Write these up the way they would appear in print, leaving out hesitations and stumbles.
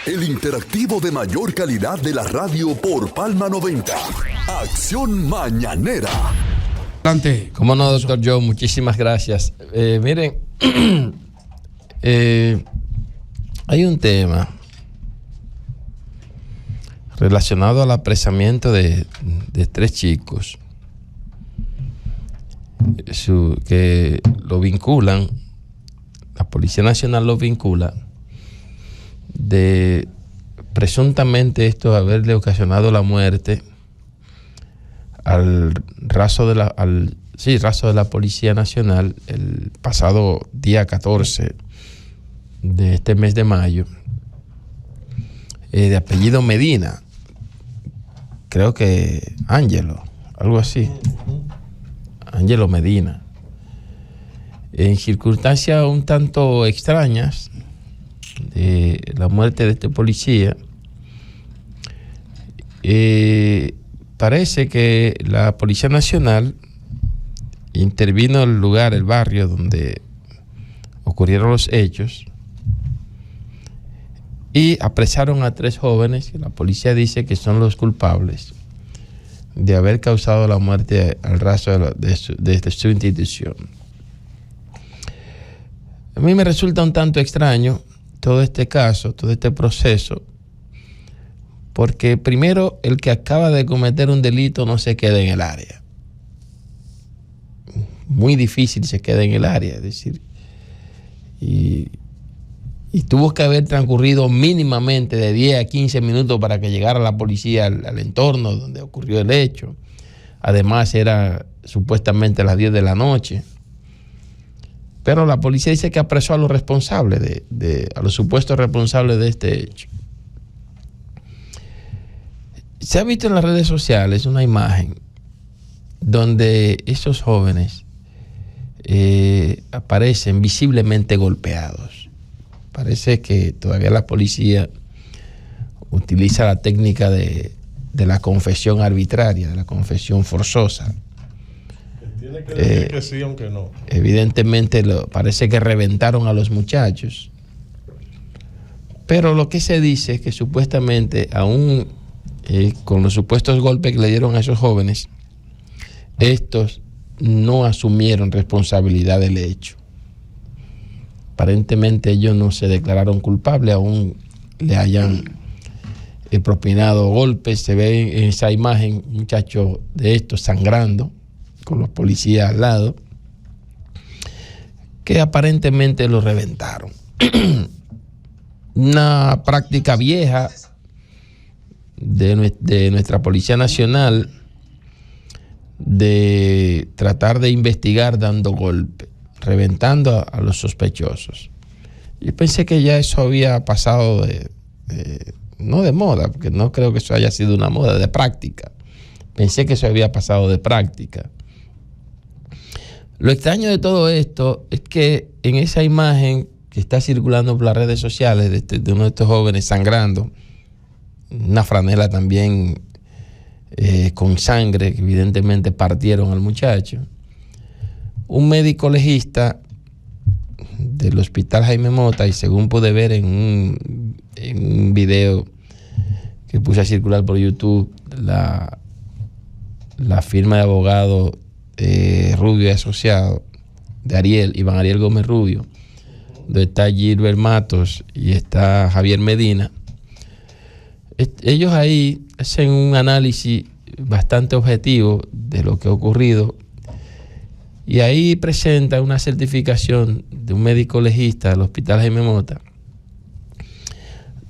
El interactivo de mayor calidad de la radio por Palma 90. Acción Mañanera. Adelante. Cómo no, doctor Joe, muchísimas gracias. Miren, hay un tema relacionado al apresamiento de 3 chicos que lo vinculan, la Policía Nacional lo vincula de presuntamente esto haberle ocasionado la muerte al raso de la Policía Nacional el pasado día 14 de este mes de mayo, de apellido Medina, creo que Ángelo, algo así, Ángelo Medina, en circunstancias un tanto extrañas de la muerte de este policía. Parece que la Policía Nacional intervino en el lugar, el barrio donde ocurrieron los hechos, y apresaron a 3 jóvenes que la policía dice que son los culpables de haber causado la muerte al raso de su institución. A mí me resulta un tanto extraño todo este caso, todo este proceso, porque primero el que acaba de cometer un delito no se queda en el área. Muy difícil se queda en el área, es decir, y tuvo que haber transcurrido mínimamente de 10 a 15 minutos para que llegara la policía al entorno donde ocurrió el hecho. Además era supuestamente a las 10 de la noche. Pero la policía dice que apresó a los responsables, a los supuestos responsables de este hecho. Se ha visto en las redes sociales una imagen donde esos jóvenes aparecen visiblemente golpeados. Parece que todavía la policía utiliza la técnica de la confesión arbitraria, de la confesión forzosa. Tiene que decir que sí, aunque no. Evidentemente parece que reventaron a los muchachos. Pero lo que se dice es que supuestamente, aún con los supuestos golpes que le dieron a esos jóvenes, estos no asumieron responsabilidad del hecho. Aparentemente ellos no se declararon culpables, aún le hayan propinado golpes. Se ve en esa imagen un muchacho de estos sangrando, con los policías al lado, que aparentemente lo reventaron. Una práctica vieja de nuestra Policía Nacional de tratar de investigar dando golpes, reventando a los sospechosos. Yo pensé que ya eso había pasado no de moda, porque no creo que eso haya sido una moda, de práctica. Pensé que eso había pasado de práctica. Lo extraño de todo esto es que en esa imagen que está circulando por las redes sociales de uno de estos jóvenes sangrando, una franela también con sangre, que evidentemente partieron al muchacho, un médico legista del Hospital Jaime Mota, y según pude ver en un video que puse a circular por YouTube, la firma de abogado Rubio y Asociado de Iván Ariel Gómez Rubio, donde está Gilbert Matos y está Javier Medina. Ellos ahí hacen un análisis bastante objetivo de lo que ha ocurrido, y ahí presenta una certificación de un médico legista del Hospital Jaime Mota,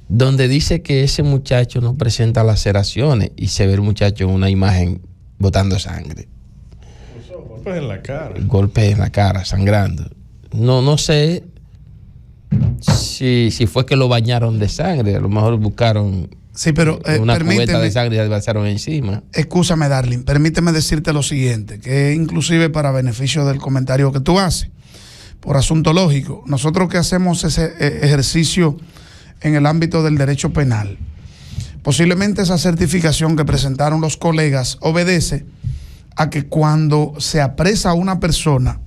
donde dice que ese muchacho no presenta laceraciones, y se ve el muchacho en una imagen botando sangre. Golpes en la cara. Golpes en la cara, sangrando. No sé si fue que lo bañaron de sangre, a lo mejor buscaron una cubeta de sangre y se pasaron encima. Escúchame, Darling, permíteme decirte lo siguiente, que inclusive para beneficio del comentario que tú haces, por asunto lógico, nosotros que hacemos ese ejercicio en el ámbito del derecho penal, posiblemente esa certificación que presentaron los colegas obedece a que cuando se apresa a una persona,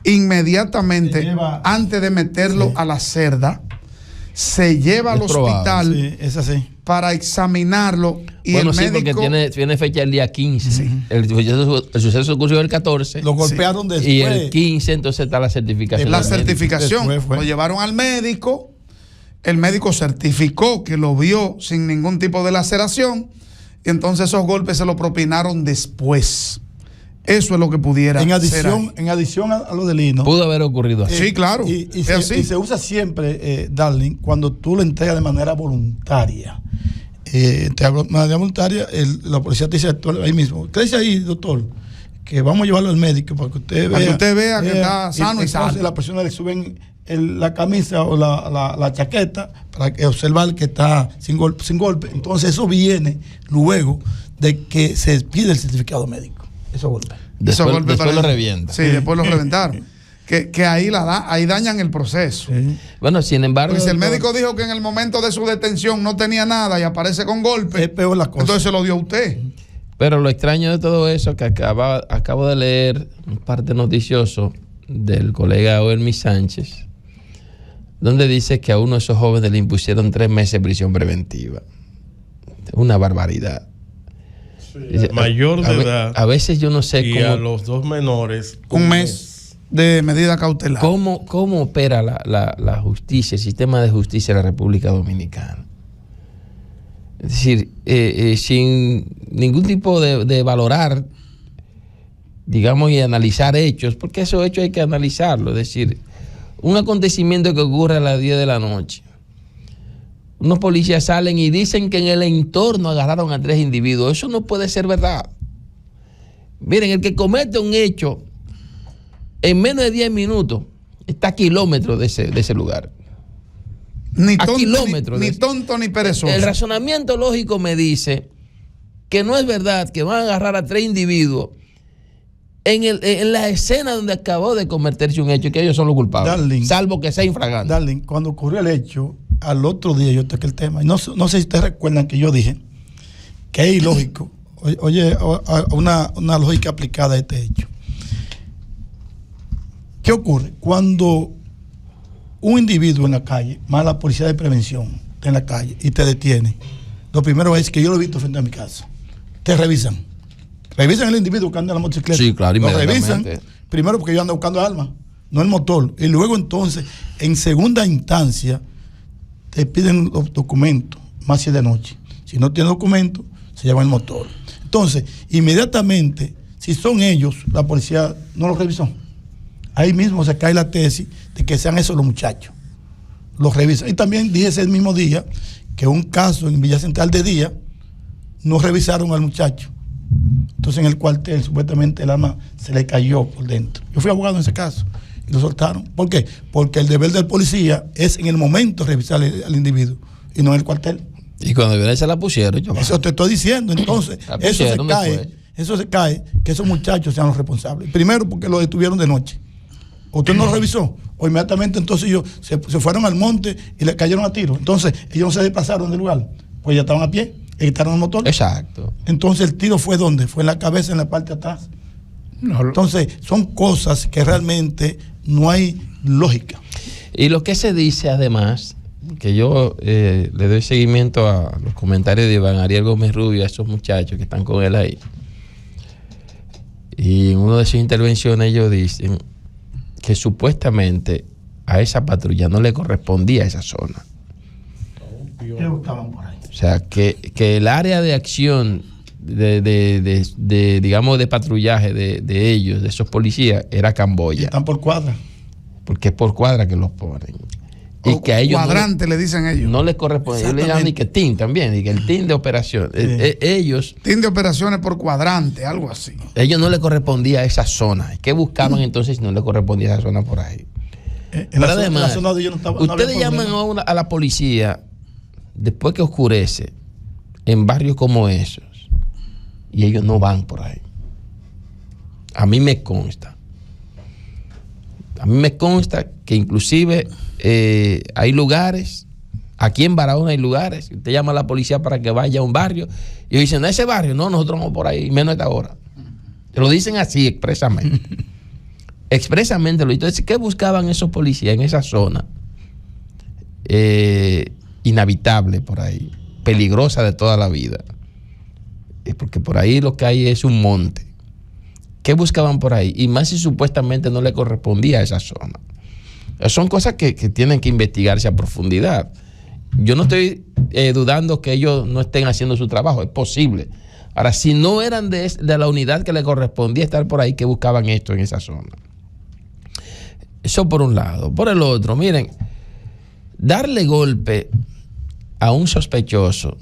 inmediatamente, antes de meterlo a la cerda, se lleva al hospital Sí, es así. para examinarlo y bueno, el sí, médico... porque tiene fecha el día 15. El suceso ocurrió el 14. Lo golpearon después. Y el 15 entonces está la certificación. La del médico. certificación. Después fue. Lo llevaron al médico. El médico certificó que lo vio sin ningún tipo de laceración. Y entonces esos golpes se lo propinaron después. Eso es lo que pudiera En ser ahí. adición a lo del hino. Pudo haber ocurrido así. Sí, claro. Y Es así. se usa siempre, Darling, cuando tú lo entregas de manera voluntaria. Te hablo de manera voluntaria, la policía te dice ahí mismo, usted dice ahí, doctor, que vamos a llevarlo al médico para que usted vea. Que está sano y entonces salvo. las personas le suben la camisa o la chaqueta para que observar que está sin golpe. Entonces eso viene luego de que se pide el certificado médico. Esos golpes. Después lo revienta. Sí, después lo reventaron. Que ahí dañan el proceso. Sí. Bueno, sin embargo. Porque si el médico dijo que en el momento de su detención no tenía nada y aparece con golpe, Es peor la cosa. entonces se lo dio a usted. Pero lo extraño de todo eso, que acabo de leer un parte noticioso del colega Oelmi Sánchez, donde dice que a uno de esos jóvenes le impusieron 3 meses de prisión preventiva. Una barbaridad. Sí, mayor de edad. A veces yo no sé y a los 2 menores. Un mes de medida cautelar. cómo opera la justicia, el sistema de justicia de la República Dominicana. Es decir, sin ningún tipo de valorar, digamos, y analizar hechos, porque esos hechos hay que analizarlos. Es decir, un acontecimiento que ocurre a las 10 de la noche. Unos policías salen y dicen que en el entorno agarraron a 3 individuos. Eso no puede ser verdad. Miren, el que comete un hecho en menos de 10 minutos está a kilómetros de ese lugar. Ni a tonto, kilómetros. ni tonto ni perezoso. El razonamiento lógico me dice que no es verdad que van a agarrar a 3 individuos en la escena donde acabó de cometerse un hecho y que ellos son los culpables. Darling, salvo que sea infragante. Darling, cuando ocurrió el hecho, al otro día yo toqué el tema. Y no sé si ustedes recuerdan que yo dije que es ilógico. Oye, una lógica aplicada a este hecho. ¿Qué ocurre? Cuando un individuo en la calle, más la policía de prevención, está en la calle y te detiene, lo primero es que yo lo he visto frente a mi casa. Te revisan. Revisan el individuo que anda en la motocicleta. Sí, claro, lo revisan. inmediatamente. Primero porque yo ando buscando armas, no el motor. Y luego entonces, en segunda instancia, te piden los documentos, más si es de noche. Si no tiene documentos, se lleva el motor. Entonces, inmediatamente, si son ellos, la policía no los revisó. Ahí mismo se cae la tesis de que sean esos los muchachos. Los revisan. Y también dije ese mismo día que un caso en Villa Central de día no revisaron al muchacho. Entonces en el cuartel supuestamente el arma se le cayó por dentro. Yo fui abogado en ese caso y lo soltaron. ¿Por qué? Porque el deber del policía es en el momento revisar al individuo y no en el cuartel. Y cuando violencia se la pusieron, yo Eso te estoy diciendo. Entonces, La pusieron eso se cae, que esos muchachos sean los responsables. Primero porque lo detuvieron de noche. Usted no lo revisó. O inmediatamente entonces ellos se fueron al monte y le cayeron a tiro. Entonces ellos no se desplazaron del lugar. Pues ya estaban a pie, quitaron el motor. Exacto. Entonces el tiro fue ¿dónde? Fue en la cabeza, en la parte de atrás. Entonces son cosas que realmente no hay lógica. Y lo que se dice además, que yo le doy seguimiento a los comentarios de Iván Ariel Gómez Rubio, a esos muchachos que están con él ahí. Y en una de sus intervenciones ellos dicen que supuestamente a esa patrulla no le correspondía esa zona. ¿Qué buscaban por ahí? O sea, que el área de acción de digamos, de patrullaje de ellos, de esos policías, era Y Camboya. están por cuadra. Porque es por cuadra que los ponen. Y que a ellos cuadrante le dicen ellos. no les corresponde. Ellos le llaman ni que team también, y que el team de operación. Ellos Team de operaciones por cuadrante, algo así. no les correspondía esa zona. ¿Qué buscaban entonces si no les correspondía esa zona por ahí? Pero además, zona de ellos no había ustedes llaman problema. a la policía después que oscurece en barrios como esos y ellos no van por ahí. A mí me consta. Que inclusive hay lugares, aquí en Barahona hay lugares, usted llama a la policía para que vaya a un barrio y ellos dicen, no, ese barrio, no, nosotros vamos por ahí, menos a esta hora. Lo dicen así expresamente. Expresamente. Entonces, ¿qué buscaban esos policías en esa zona? inhabitable por ahí, peligrosa de toda la vida. Porque por ahí lo que hay es un monte. ¿Qué buscaban por ahí? Y más si supuestamente no le correspondía a esa zona. Son cosas que tienen que investigarse a profundidad. Yo no estoy dudando que ellos no estén haciendo su trabajo, es posible. Ahora, si no eran de la unidad que le correspondía estar por ahí, que buscaban esto en esa zona. Eso por un lado. Por el otro, miren, darle golpe a un sospechoso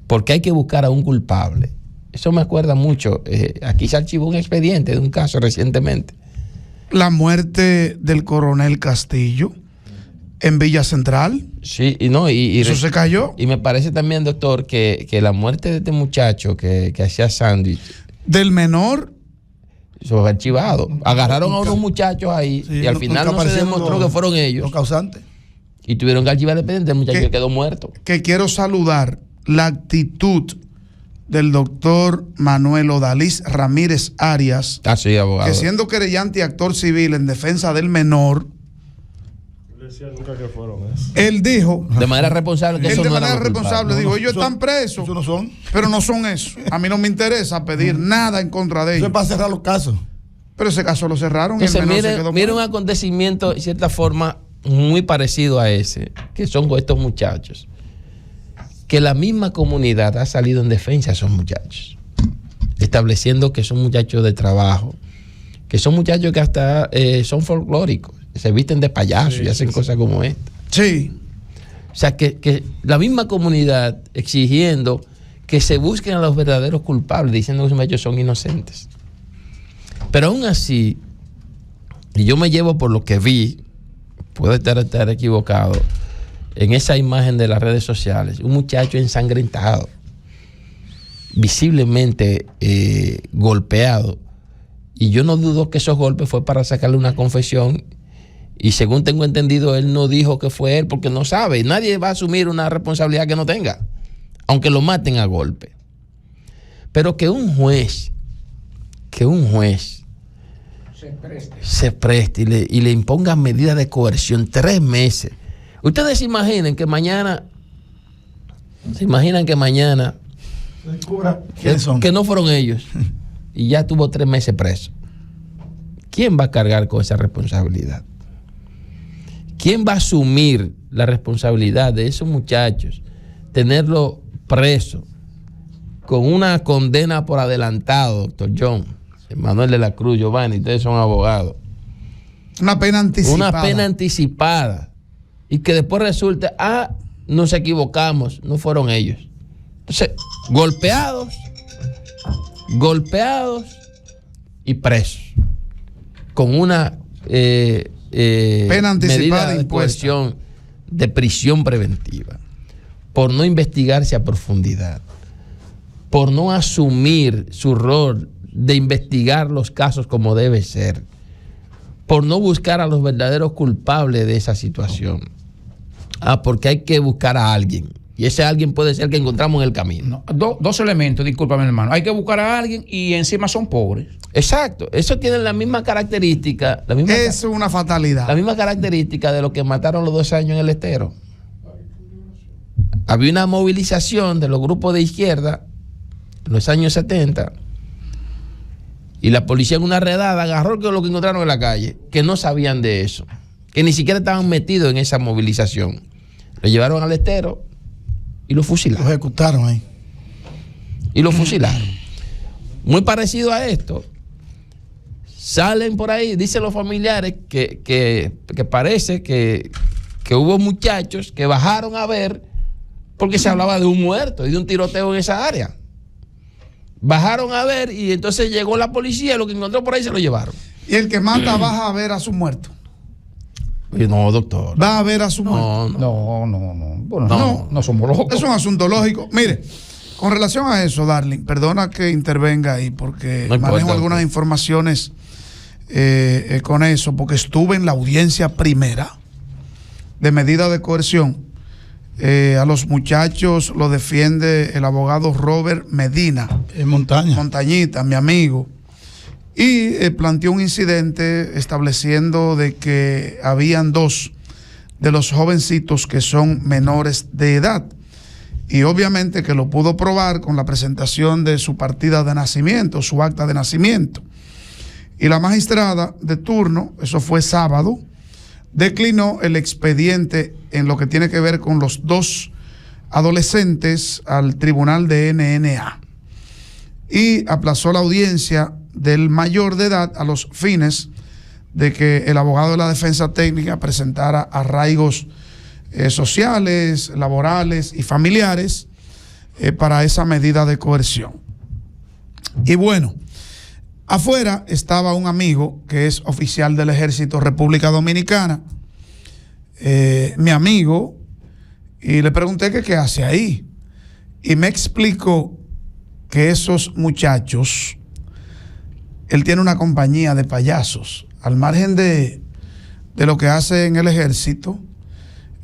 porque hay que buscar a un culpable. Eso me acuerda mucho. Aquí se archivó un expediente de un caso recientemente. La muerte del coronel Castillo en Villa Central. Sí, y eso se cayó. Y me parece también, doctor, que la muerte de este muchacho que hacía sándwich. Del menor. Eso fue archivado. Agarraron a unos muchachos ahí y al final no se demostró que fueron ellos. Los causantes. Y tuvieron que archivar el expediente, el muchacho quedó muerto. Que quiero saludar la actitud del doctor Manuel Odalís Ramírez Arias. Sí, abogado. Que siendo querellante y actor civil en defensa del menor, nunca que fueron eso. Él dijo de manera responsable que eso de no manera era responsable dijo, ellos están presos. Eso no son. Pero no son eso. A mí no me interesa pedir nada en contra de ellos. Eso es para cerrar los casos. Pero ese caso lo cerraron. Entonces, mire un acontecimiento, de cierta forma, muy parecido a ese, que son con estos muchachos. Que la misma comunidad ha salido en defensa de esos muchachos, estableciendo que son muchachos de trabajo, que son muchachos que hasta son folclóricos, se visten de payaso y hacen cosas como esta. Sí. O sea, que la misma comunidad exigiendo que se busquen a los verdaderos culpables, diciendo que esos muchachos son inocentes. Pero aún así, y yo me llevo por lo que vi, puedo estar equivocado, en esa imagen de las redes sociales, un muchacho ensangrentado, visiblemente golpeado, y yo no dudo que esos golpes fue para sacarle una confesión, y según tengo entendido, él no dijo que fue él porque no sabe, nadie va a asumir una responsabilidad que no tenga, aunque lo maten a golpe. Pero que un juez se preste y le imponga medidas de coerción 3 meses. Ustedes se imaginan que mañana que no fueron ellos y ya tuvo 3 meses preso. ¿Quién va a cargar con esa responsabilidad? ¿Quién va a asumir la responsabilidad de esos muchachos, tenerlo preso con una condena por adelantado, doctor John, Manuel de la Cruz, Giovanni, ustedes son abogados? Una pena anticipada. Una pena anticipada. Y que después resulte, nos equivocamos, no fueron ellos. Entonces, golpeados y presos. Con una pena anticipada medida de coerción de prisión preventiva. Por no investigarse a profundidad. Por no asumir su rol de investigar los casos como debe ser, por no buscar a los verdaderos culpables de esa situación. Porque hay que buscar a alguien, y ese alguien puede ser el que encontramos en el camino. Dos elementos, discúlpame hermano, hay que buscar a alguien y encima son pobres. Exacto, eso tiene la misma característica, es una fatalidad. La misma característica de lo que mataron los 2 años en el Estero. Había una movilización de los grupos de izquierda en los años 70, y la policía en una redada agarró lo que encontraron en la calle, que no sabían de eso, que ni siquiera estaban metidos en esa movilización. Lo llevaron al Estero y lo fusilaron. Lo ejecutaron ahí. Y lo fusilaron. Muy parecido a esto. Salen por ahí, dicen los familiares que parece que hubo muchachos que bajaron a ver porque se hablaba de un muerto y de un tiroteo en esa área. Bajaron a ver y entonces llegó la policía, lo que encontró por ahí se lo llevaron. Y el que mata baja a ver a su muerto. No, doctor. Va a ver a su muerto. No. Bueno, no somos locos. Es un asunto lógico. Mire, con relación a eso, Darling, perdona que intervenga ahí porque no importa, manejo algunas informaciones con eso, porque estuve en la audiencia primera de medida de coerción. A los muchachos lo defiende el abogado Robert Medina. En Montañita, mi amigo. Y planteó un incidente estableciendo de que habían 2 de los jovencitos que son menores de edad. Y obviamente que lo pudo probar con la presentación de su partida de nacimiento, su acta de nacimiento. Y la magistrada de turno, eso fue sábado, declinó el expediente en lo que tiene que ver con los dos adolescentes al tribunal de NNA y aplazó la audiencia del mayor de edad a los fines de que el abogado de la defensa técnica presentara arraigos sociales, laborales y familiares para esa medida de coerción. Y bueno, afuera estaba un amigo que es oficial del Ejército República Dominicana, mi amigo, y le pregunté que qué hace ahí. Y me explicó que esos muchachos, él tiene una compañía de payasos, al margen de lo que hace en el ejército.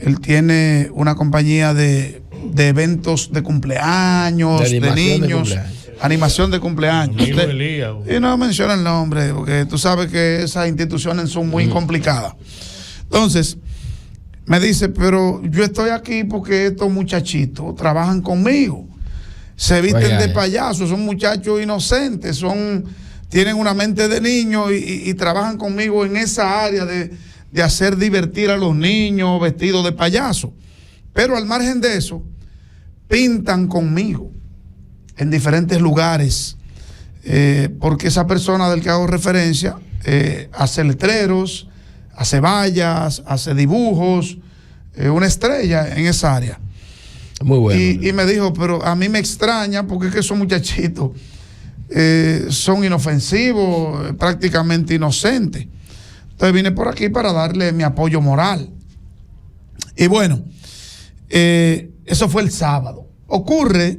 Él tiene una compañía de eventos de cumpleaños, de niños, animación de cumpleaños. Y no menciona el nombre, porque tú sabes que esas instituciones son muy complicadas. Entonces, me dice, pero yo estoy aquí porque estos muchachitos trabajan conmigo. Se visten de payasos, son muchachos inocentes, tienen una mente de niños y trabajan conmigo en esa área de hacer divertir a los niños vestidos de payaso. Pero al margen de eso, pintan conmigo en diferentes lugares, porque esa persona del que hago referencia hace letreros, hace vallas, hace dibujos, una estrella en esa área. Muy bueno. Y me dijo, pero a mí me extraña porque es que esos muchachitos son inofensivos, prácticamente inocentes. Entonces vine por aquí para darle mi apoyo moral. Y bueno, eso fue el sábado. Ocurre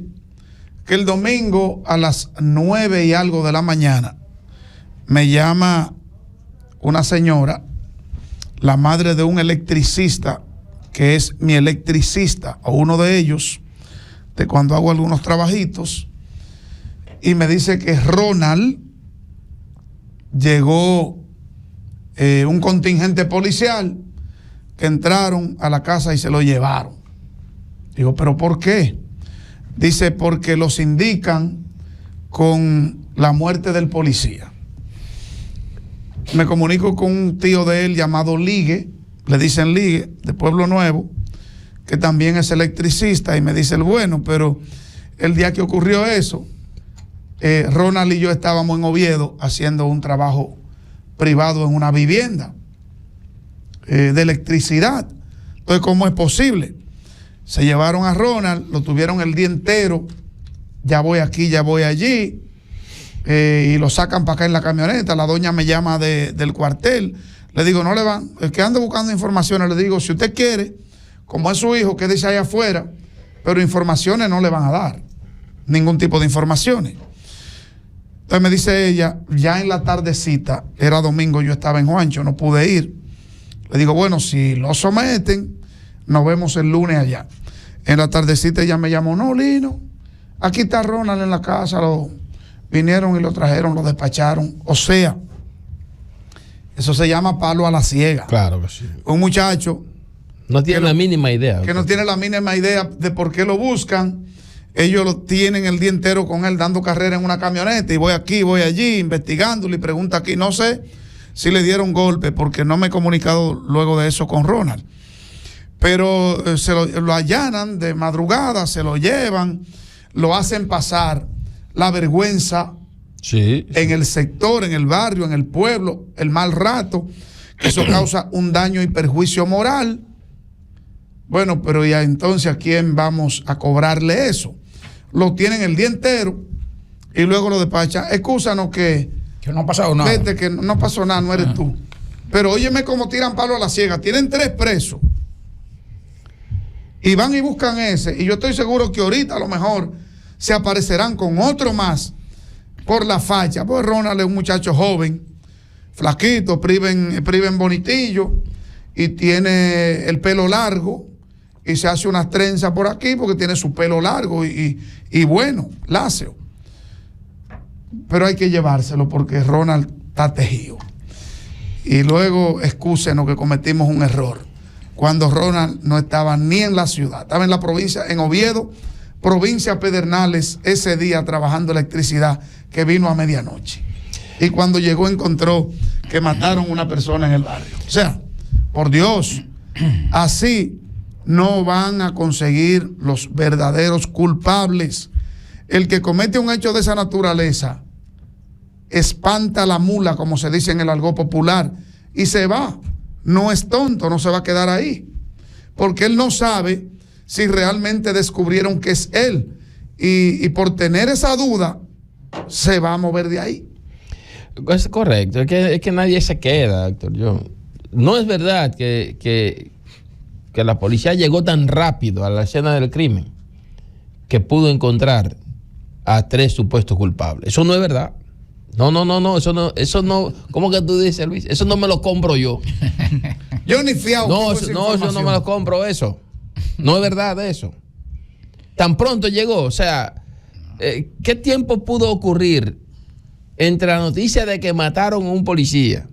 que el domingo a las 9 y algo de la mañana me llama una señora, la madre de un electricista, que es mi electricista, o uno de ellos, de cuando hago algunos trabajitos, y me dice que Ronald llegó un contingente policial que entraron a la casa y se lo llevaron. Digo, ¿pero por qué? Dice, porque los indican con la muerte del policía. Me comunico con un tío de él llamado Ligue, le dicen Ligue, de Pueblo Nuevo, que también es electricista, y me dice, bueno, pero el día que ocurrió eso, Ronald y yo estábamos en Oviedo haciendo un trabajo privado en una vivienda de electricidad. Entonces, ¿cómo es posible? Se llevaron a Ronald, lo tuvieron el día entero, ya voy aquí, ya voy allí, y lo sacan para acá en la camioneta. La doña me llama del cuartel, le digo, no le van, el que ande buscando informaciones, le digo, si usted quiere, como es su hijo, quédese allá afuera, pero informaciones no le van a dar, ningún tipo de informaciones. Entonces me dice ella, ya en la tardecita, era domingo, yo estaba en Juancho, no pude ir. Le digo, bueno, si lo someten, nos vemos el lunes allá. En la tardecita ella me llamó, no, Lino, aquí está Ronald en la casa, vinieron y lo trajeron, lo despacharon. O sea, eso se llama palo a la ciega. Claro que sí. Un muchacho no tiene la mínima idea. Que no tiene la mínima idea de por qué lo buscan. Ellos lo tienen el día entero con él dando carrera en una camioneta y voy aquí, voy allí, investigándolo y pregunta aquí. No sé si le dieron golpe porque no me he comunicado luego de eso con Ronald. Pero lo allanan de madrugada, se lo llevan, lo hacen pasar la vergüenza en el sector, en el barrio, en el pueblo, el mal rato, que eso causa un daño y perjuicio moral. Bueno, pero ya entonces, ¿a quién vamos a cobrarle eso? Lo tienen el día entero y luego lo despachan. Excúsanos que no ha pasado nada. Vete, que no pasó nada, no eres tú. Pero óyeme cómo tiran palo a la ciega. Tienen 3 presos y van y buscan ese. Y yo estoy seguro que ahorita a lo mejor se aparecerán con otro más por la facha. Pues Ronald es un muchacho joven, flaquito, priven bonitillo, y tiene el pelo largo y se hace unas trenzas por aquí porque tiene su pelo largo y bueno, láceo. Pero hay que llevárselo porque Ronald está tejido. Y luego excúsenos que cometimos un error. cuando Ronald no estaba ni en la ciudad, estaba en la provincia, en Oviedo, provincia Pedernales, ese día trabajando electricidad, que vino a medianoche. Y cuando llegó encontró que mataron a una persona en el barrio. O sea, por Dios, así no van a conseguir los verdaderos culpables. El que comete un hecho de esa naturaleza espanta la mula, como se dice en el argot popular, y se va. No es tonto, no se va a quedar ahí, porque él no sabe si realmente descubrieron que es él, y por tener esa duda se va a mover de ahí. Es correcto, es que nadie se queda, doctor John. No es verdad que la policía llegó tan rápido a la escena del crimen que pudo encontrar a 3 supuestos culpables. Eso no es verdad. No, eso no, ¿cómo que tú dices, Luis? Eso no me lo compro yo. Yo ni fiado. No, yo no me lo compro eso. No es verdad eso. Tan pronto llegó, o sea, ¿qué tiempo pudo ocurrir entre la noticia de que mataron a un policía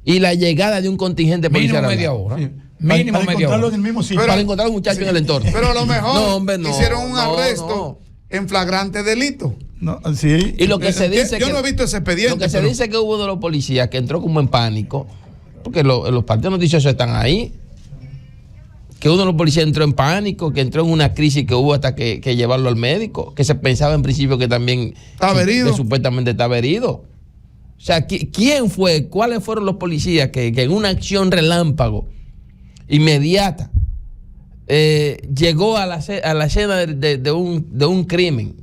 y la llegada de un contingente policial? Mínimo media hora. Sí. Mínimo para media hora. en el mismo sitio. Para encontrar a un muchacho en el entorno. Pero a lo mejor No, hombre, no, hicieron un no, arresto en flagrante delito. No, sí. Y lo que se dice yo no he visto ese expediente. Lo que se dice que hubo uno de los policías que entró como en pánico, porque los partidos noticiosos están ahí, que uno de los policías entró en pánico, que entró en una crisis que hubo hasta que llevarlo al médico, que se pensaba en principio que también estaba herido, que supuestamente estaba herido. O sea, ¿quién fue? ¿Cuáles fueron los policías que en una acción relámpago, inmediata, llegó a la escena de un crimen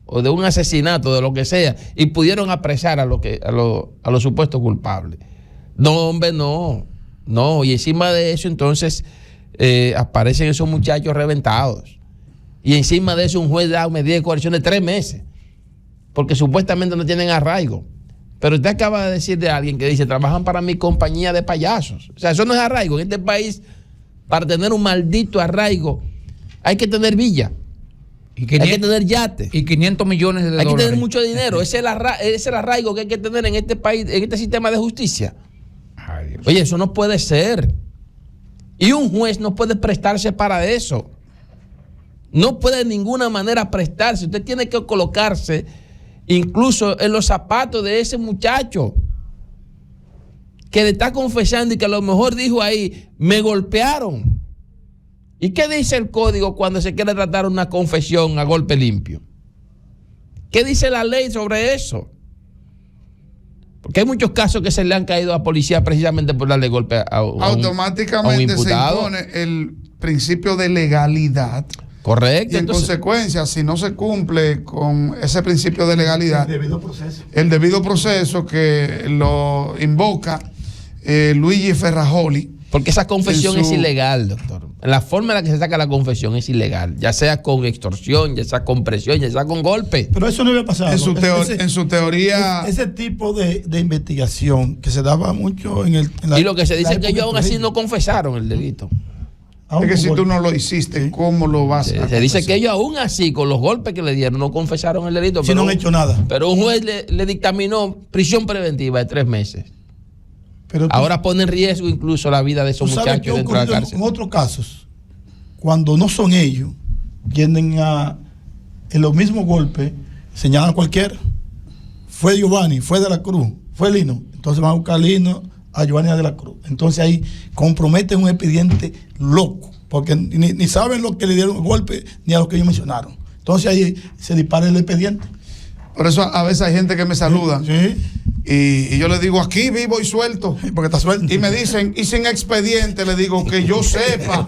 o de un asesinato, de lo que sea, y pudieron apresar a los supuestos culpables? No, hombre, no. Y encima de eso, entonces, aparecen esos muchachos reventados. Y encima de eso, un juez da una medida de coerción de 3 meses, porque supuestamente no tienen arraigo. Pero usted acaba de decir de alguien que dice, trabajan para mi compañía de payasos. O sea, eso no es arraigo. En este país, para tener un maldito arraigo, hay que tener villa. Hay que tener yate. Y 500 millones de dólares. Hay que tener mucho dinero. Ese es el arraigo que hay que tener en este país, en este sistema de justicia. Ay, Dios. Oye, eso no puede ser. Y un juez no puede prestarse para eso. No puede de ninguna manera prestarse. Usted tiene que colocarse incluso en los zapatos de ese muchacho que le está confesando y que a lo mejor dijo ahí, me golpearon. ¿Y qué dice el código cuando se quiere tratar una confesión a golpe limpio? ¿Qué dice la ley sobre eso? Porque hay muchos casos que se le han caído a policía precisamente por darle golpe automáticamente a un imputado. se impone el principio de legalidad. Correcto. Y en consecuencia, si no se cumple con ese principio de legalidad, el debido proceso que lo invoca Luigi Ferrajoli. Porque esa confesión es ilegal, doctor. La forma en la que se saca la confesión es ilegal, ya sea con extorsión, ya sea con presión, ya sea con golpe. Pero eso no había pasado. En su teoría. Ese tipo de investigación que se daba mucho en y lo que se dice es que ellos aún así no confesaron el delito. Es que si tú no lo hiciste, ¿cómo lo vas a hacer? Se dice que ellos aún así, con los golpes que le dieron, no confesaron el delito. Si no han hecho nada. Pero un juez le dictaminó prisión preventiva de 3 meses. Pero ahora pone en riesgo incluso la vida de esos muchachos dentro de la cárcel. En otros casos, cuando no son ellos, tienden a, en los mismos golpes, señalan a cualquiera. Fue Giovanni, fue de la Cruz, fue Lino. Entonces van a buscar a Lino, a Giovanni de la Cruz. Entonces ahí comprometen un expediente loco, porque ni saben lo que le dieron el golpe, ni a lo que ellos mencionaron. Entonces ahí se dispara el expediente. Por eso a veces hay gente que me saluda. Sí. Y yo le digo, aquí vivo y suelto. Porque está suelto. Y me dicen, y sin expediente, le digo, que yo sepa.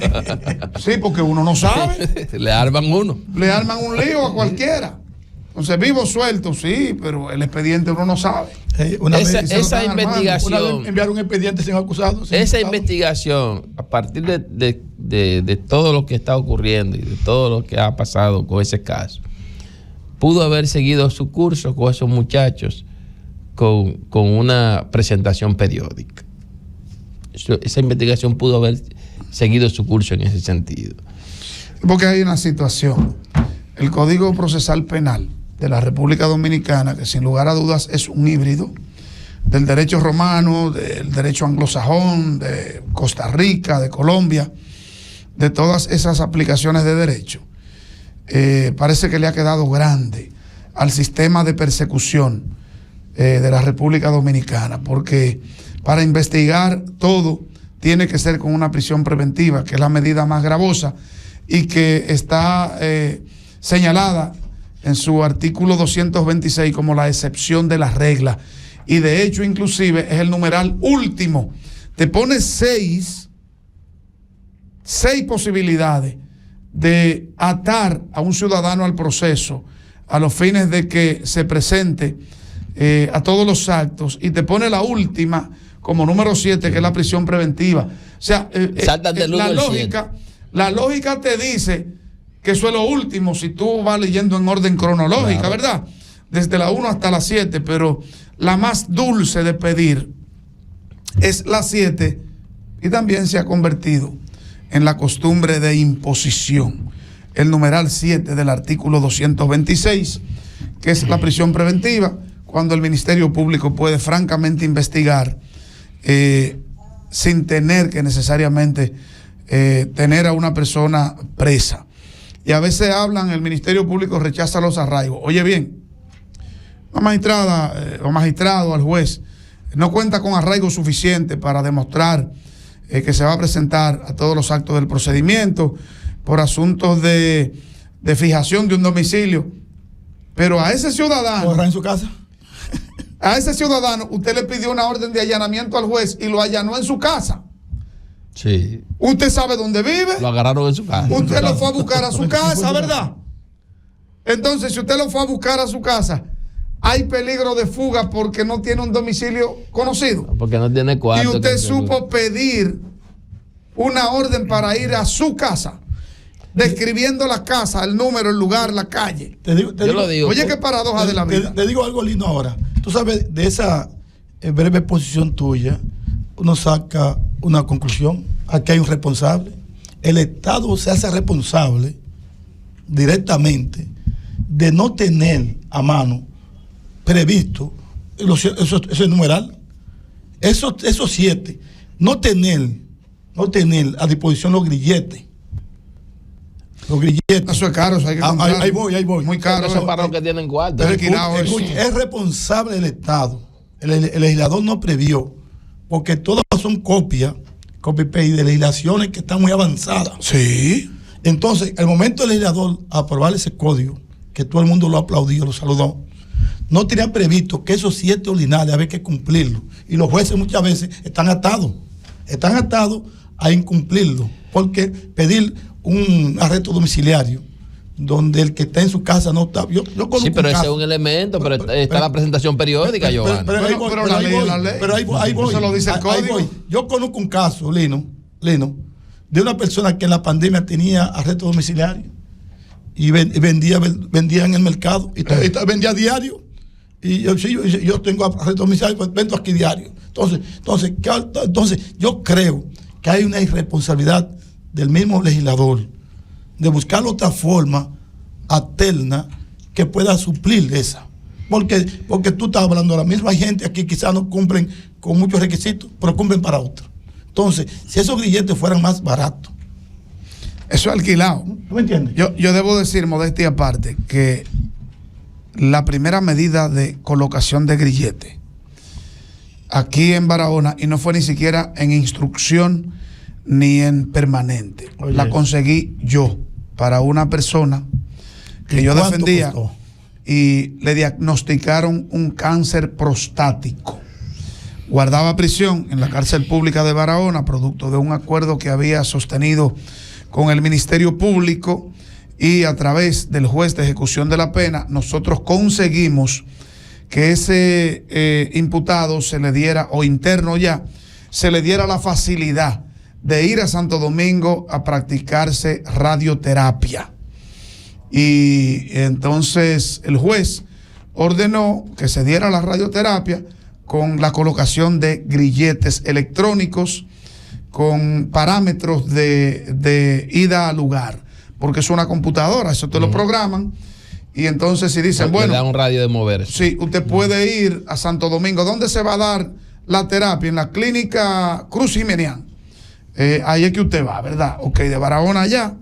Sí, porque uno no sabe. Le arman uno. Le arman un lío a cualquiera. Entonces, vivo suelto, sí, pero el expediente uno no sabe. Esa investigación. Una vez enviaron un expediente sin acusado. Esa investigación, a partir de todo lo que está ocurriendo y de todo lo que ha pasado con ese caso, pudo haber seguido su curso con esos muchachos con una presentación periódica. Esa investigación pudo haber seguido su curso en ese sentido. Porque hay una situación. El Código Procesal Penal de la República Dominicana, que sin lugar a dudas es un híbrido, del derecho romano, del derecho anglosajón, de Costa Rica, de Colombia, de todas esas aplicaciones de derecho, parece que le ha quedado grande al sistema de persecución de la República Dominicana, porque para investigar todo tiene que ser con una prisión preventiva, que es la medida más gravosa y que está señalada en su artículo 226 como la excepción de la regla. Y de hecho, inclusive, es el numeral último. Te pone seis posibilidades de atar a un ciudadano al proceso a los fines de que se presente a todos los actos, y te pone la última como número 7, que es la prisión preventiva. O sea, la lógica te dice que eso es lo último si tú vas leyendo en orden cronológica, claro, ¿verdad? Desde la 1 hasta la 7, pero la más dulce de pedir es la 7, y también se ha convertido en la costumbre de imposición. El numeral 7 del artículo 226, que es la prisión preventiva, cuando el Ministerio Público puede francamente investigar sin tener que necesariamente tener a una persona presa. Y a veces hablan, el Ministerio Público rechaza los arraigos. Oye bien, la magistrada o magistrado, al juez, no cuenta con arraigo suficiente para demostrar que se va a presentar a todos los actos del procedimiento por asuntos de fijación de un domicilio. Pero a ese ciudadano, en su casa, a ese ciudadano usted le pidió una orden de allanamiento al juez y lo allanó en su casa. Sí. Usted sabe dónde vive. Lo agarraron en su casa. Usted lo fue a buscar a su casa, ¿verdad? Entonces, si usted lo fue a buscar a su casa, hay peligro de fuga porque no tiene un domicilio conocido. Porque no tiene cuarto. Y usted supo pedir una orden para ir a su casa, describiendo la casa, el número, el lugar, la calle. Lo digo. Oye, qué paradoja de la vida. Te digo algo lindo ahora. Tú sabes, de esa breve exposición tuya, uno saca una conclusión. Aquí hay un responsable. El Estado se hace responsable directamente de no tener a mano previsto ese numeral, esos 7, no tener a disposición los grilletes. Eso es caro, eso hay que comprar. Ahí voy. Muy caro. Eso para los que tienen cuarto. Es responsable del Estado. El legislador no previó, porque todas son copias, copy-paste de legislaciones que están muy avanzadas. Sí. Entonces, el momento del legislador aprobar ese código, que todo el mundo lo aplaudió, lo saludó, no tenía previsto que esos 7 ordinales había que cumplirlo. Y los jueces muchas veces están atados a incumplirlo, porque pedir un arresto domiciliario donde el que está en su casa no está. Yo conozco sí, pero un ese caso, es un elemento, pero está la presentación periódica, Giovanni. Pero la ley. Pero ahí voy. Eso lo dice el código. Yo conozco un caso, Lino, de una persona que en la pandemia tenía arresto domiciliario y vendía en el mercado y vendía diario. Y yo tengo arresto domiciliario, pues vendo aquí diario. Entonces yo creo que hay una irresponsabilidad del mismo legislador de buscar otra forma alterna que pueda suplir esa. Porque tú estás hablando de la misma gente aquí, quizás no cumplen con muchos requisitos, pero cumplen para otros. Entonces, si esos grilletes fueran más baratos. Eso es alquilado. ¿Tú me entiendes? Yo debo decir, modestia aparte, que la primera medida de colocación de grilletes aquí en Barahona, y no fue ni siquiera en instrucción ni en permanente, la conseguí yo para una persona que yo defendía costó? Y le diagnosticaron un cáncer prostático. Guardaba prisión en la cárcel pública de Barahona, producto de un acuerdo que había sostenido con el Ministerio Público, y a través del juez de ejecución de la pena nosotros conseguimos que ese imputado se le diera, o interno ya, se le diera la facilidad de ir a Santo Domingo a practicarse radioterapia. Y entonces el juez ordenó que se diera la radioterapia con la colocación de grilletes electrónicos con parámetros de ida al lugar, porque es una computadora, eso te lo programan Y entonces si dicen, Le bueno, da un radio de moverse. sí, usted puede ir a Santo Domingo. ¿Dónde se va a dar la terapia? En la clínica Cruz Jimenián. Ahí es que usted va, ¿verdad? Ok, de Barahona allá.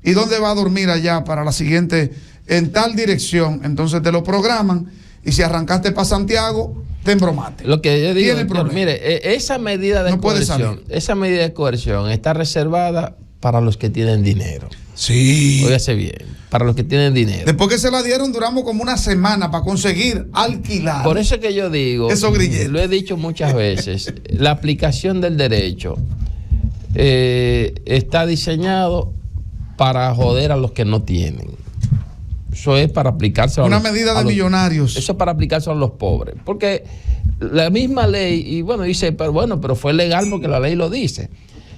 ¿Y dónde va a dormir allá para la siguiente? En tal dirección. Entonces te lo programan. Y si arrancaste para Santiago, te embromaste. Lo que yo digo, Tiene problema. mire, esa medida de No puede coerción, salir. esa medida de coerción está reservada para los que tienen dinero. Sí. Óigase bien, para los que tienen dinero. Después que se la dieron, duramos como una semana para conseguir alquilar. Por eso es que yo digo, Esos grilletes. lo he dicho muchas veces, la aplicación del derecho está diseñado para joder a los que no tienen. Eso es para aplicarse Una medida de millonarios. Eso es para aplicarse a los pobres. Porque la misma ley, y bueno, dice, pero fue legal porque la ley lo dice.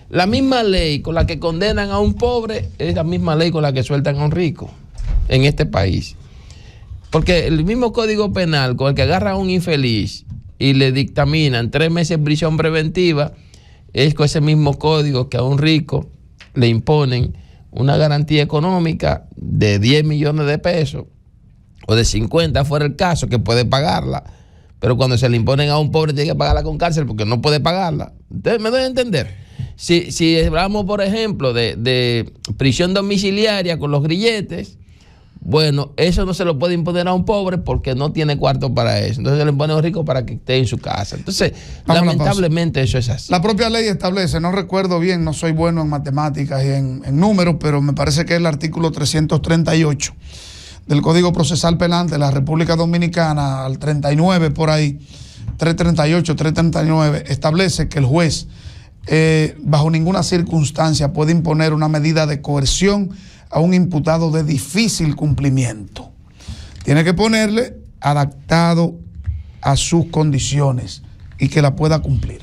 La misma ley con la que condenan a un pobre es la misma ley con la que sueltan a un rico en este país. Porque el mismo Código Penal con el que agarra a un infeliz y le dictaminan 3 meses de prisión preventiva, es con ese mismo código que a un rico le imponen una garantía económica de 10 millones de pesos o de 50 fuera el caso, que puede pagarla, pero cuando se le imponen a un pobre tiene que pagarla con cárcel porque no puede pagarla. ¿Ustedes me doy a entender? Si hablamos, por ejemplo, de prisión domiciliaria con los grilletes, bueno, eso no se lo puede imponer a un pobre porque no tiene cuarto para eso. Entonces se le impone a un rico para que esté en su casa. Entonces, lamentablemente eso es así. La propia ley establece, no recuerdo bien, no soy bueno en matemáticas y en números, pero me parece que es el artículo 338 del Código Procesal Penal de la República Dominicana, al 39 por ahí, 338, 339, establece que el juez bajo ninguna circunstancia puede imponer una medida de coerción a un imputado de difícil cumplimiento. Tiene que ponerle adaptado a sus condiciones y que la pueda cumplir.